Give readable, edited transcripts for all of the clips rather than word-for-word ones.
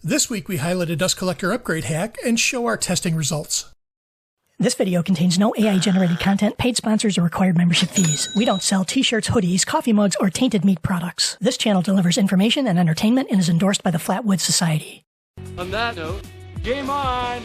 This week we highlight a dust collector upgrade hack and show our testing results. This video contains no AI-generated content, paid sponsors, or required membership fees. We don't sell t-shirts, hoodies, coffee mugs, or tainted meat products. This channel delivers information and entertainment and is endorsed by the Flatwood Society. On that note, game on!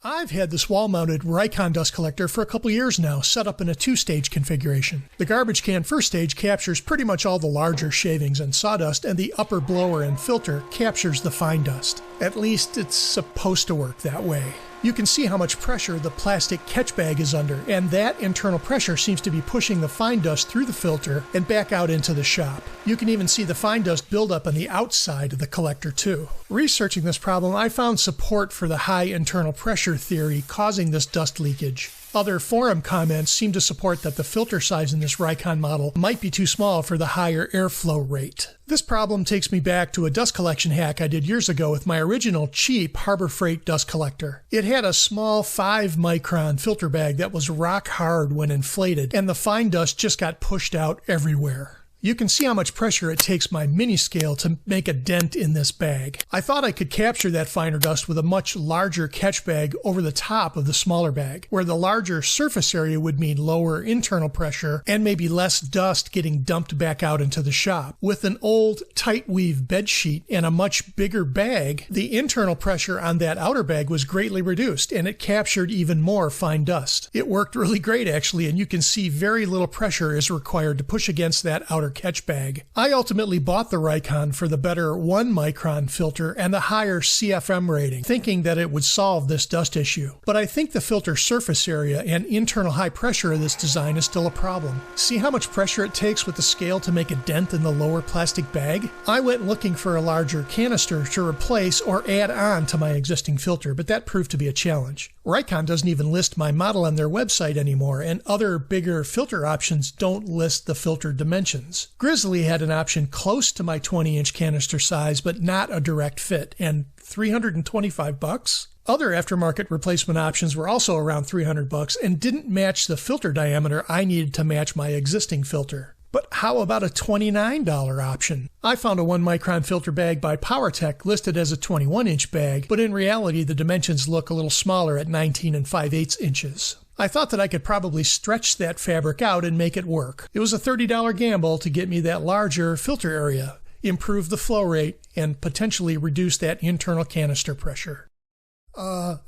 I've had this wall-mounted Micron dust collector for a couple years now, set up in a two-stage configuration. The garbage can first stage captures pretty much all the larger shavings and sawdust, and the upper blower and filter captures the fine dust. At least it's supposed to work that way. You can see how much pressure the plastic catch bag is under, and that internal pressure seems to be pushing the fine dust through the filter and back out into the shop. You can even see the fine dust buildup on the outside of the collector too. Researching this problem, I found support for the high internal pressure theory causing this dust leakage. Other forum comments seem to support that the filter size in this Micron model might be too small for the higher airflow rate. This problem takes me back to a dust collection hack I did years ago with my original cheap Harbor Freight dust collector. It had a small 5-micron filter bag that was rock hard when inflated, and the fine dust just got pushed out everywhere. You can see how much pressure it takes my mini scale to make a dent in this bag. I thought I could capture that finer dust with a much larger catch bag over the top of the smaller bag, where the larger surface area would mean lower internal pressure and maybe less dust getting dumped back out into the shop. With an old tight weave bed sheet and a much bigger bag, the internal pressure on that outer bag was greatly reduced and it captured even more fine dust. It worked really great actually, and you can see very little pressure is required to push against that outer catch bag. I ultimately bought the Micron for the better 1-micron filter and the higher CFM rating, thinking that it would solve this dust issue. But I think the filter surface area and internal high pressure of this design is still a problem. See how much pressure it takes with the scale to make a dent in the lower plastic bag? I went looking for a larger canister to replace or add on to my existing filter, but that proved to be a challenge. Micron doesn't even list my model on their website anymore, and other bigger filter options don't list the filter dimensions. Grizzly had an option close to my 20-inch canister size, but not a direct fit, and $325? Other aftermarket replacement options were also around $300 and didn't match the filter diameter I needed to match my existing filter. But how about a $29 option? I found a 1-micron filter bag by PowerTech listed as a 21-inch bag, but in reality the dimensions look a little smaller at 19 5/8 inches. I thought that I could probably stretch that fabric out and make it work. It was a $30 gamble to get me that larger filter area, improve the flow rate, and potentially reduce that internal canister pressure.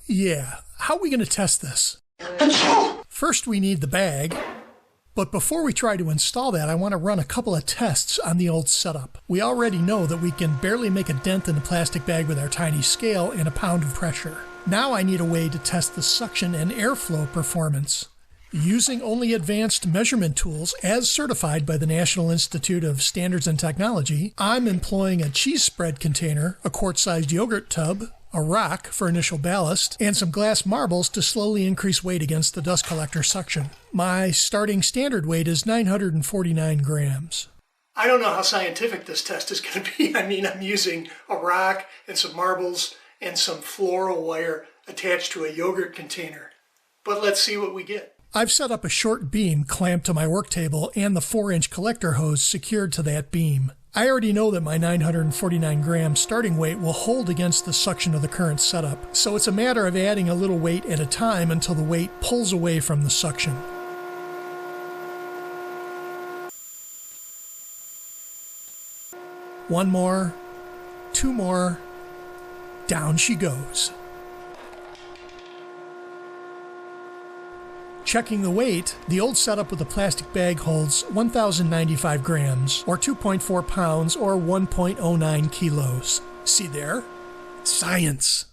Yeah. How are we going to test this? First we need the bag. But before we try to install that, I want to run a couple of tests on the old setup. We already know that we can barely make a dent in the plastic bag with our tiny scale and a pound of pressure. Now I need a way to test the suction and airflow performance. Using only advanced measurement tools as certified by the National Institute of Standards and Technology, I'm employing a cheese spread container, a quart-sized yogurt tub, a rock for initial ballast, and some glass marbles to slowly increase weight against the dust collector suction. My starting standard weight is 949 grams. I don't know how scientific this test is going to be. I mean, I'm using a rock and some marbles and some floral wire attached to a yogurt container. But let's see what we get. I've set up a short beam clamped to my work table and the 4-inch collector hose secured to that beam. I already know that my 949 gram starting weight will hold against the suction of the current setup, so it's a matter of adding a little weight at a time until the weight pulls away from the suction. One more, two more, down she goes. Checking the weight, the old setup with the plastic bag holds 1,095 grams, or 2.4 pounds, or 1.09 kilos. See there? Science!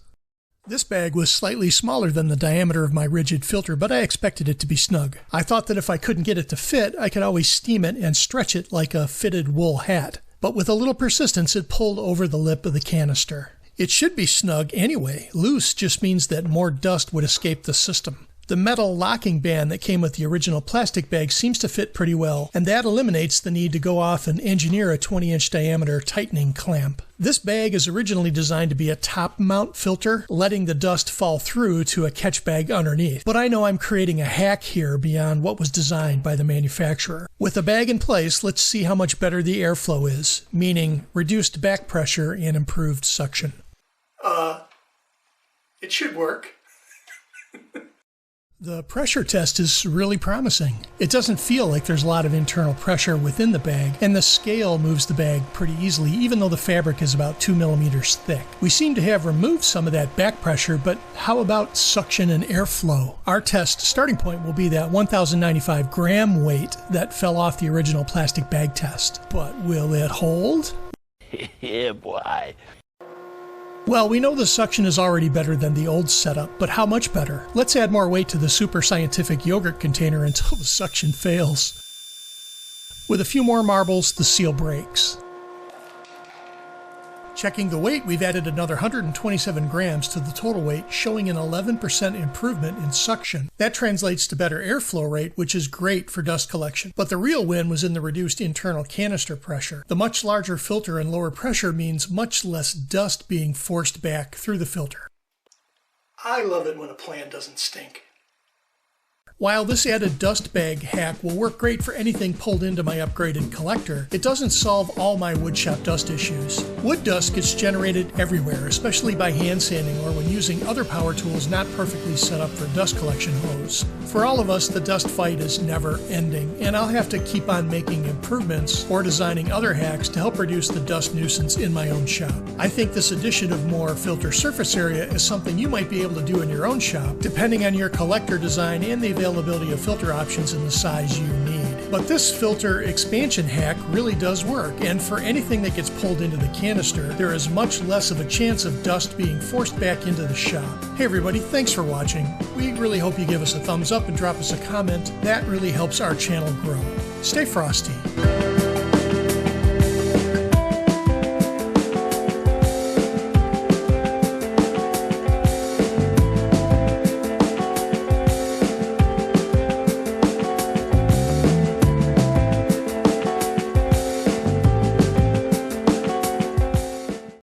This bag was slightly smaller than the diameter of my rigid filter, but I expected it to be snug. I thought that if I couldn't get it to fit, I could always steam it and stretch it like a fitted wool hat. But with a little persistence, it pulled over the lip of the canister. It should be snug anyway. Loose just means that more dust would escape the system. The metal locking band that came with the original plastic bag seems to fit pretty well, and that eliminates the need to go off and engineer a 20-inch diameter tightening clamp. This bag is originally designed to be a top mount filter, letting the dust fall through to a catch bag underneath. But I know I'm creating a hack here beyond what was designed by the manufacturer. With the bag in place, let's see how much better the airflow is, meaning reduced back pressure and improved suction. It should work. The pressure test is really promising. It doesn't feel like there's a lot of internal pressure within the bag, and the scale moves the bag pretty easily, even though the fabric is about 2 millimeters thick. We seem to have removed some of that back pressure, but how about suction and airflow? Our test starting point will be that 1,095 gram weight that fell off the original plastic bag test. But will it hold? Yeah, boy. Well, we know the suction is already better than the old setup, but how much better? Let's add more weight to the super scientific yogurt container until the suction fails. With a few more marbles, the seal breaks. Checking the weight, we've added another 127 grams to the total weight, showing an 11% improvement in suction. That translates to better airflow rate, which is great for dust collection. But the real win was in the reduced internal canister pressure. The much larger filter and lower pressure means much less dust being forced back through the filter. I love it when a plan doesn't stink. While this added dust bag hack will work great for anything pulled into my upgraded collector, it doesn't solve all my woodshop dust issues. Wood dust gets generated everywhere, especially by hand sanding or when using other power tools not perfectly set up for dust collection hose. For all of us, the dust fight is never ending, and I'll have to keep on making improvements or designing other hacks to help reduce the dust nuisance in my own shop. I think this addition of more filter surface area is something you might be able to do in your own shop, depending on your collector design and the availability of filter options in the size you need. But this filter expansion hack really does work, and for anything that gets pulled into the canister, there is much less of a chance of dust being forced back into the shop. Hey everybody, thanks for watching. We really hope you give us a thumbs up and drop us a comment. That really helps our channel grow. Stay frosty.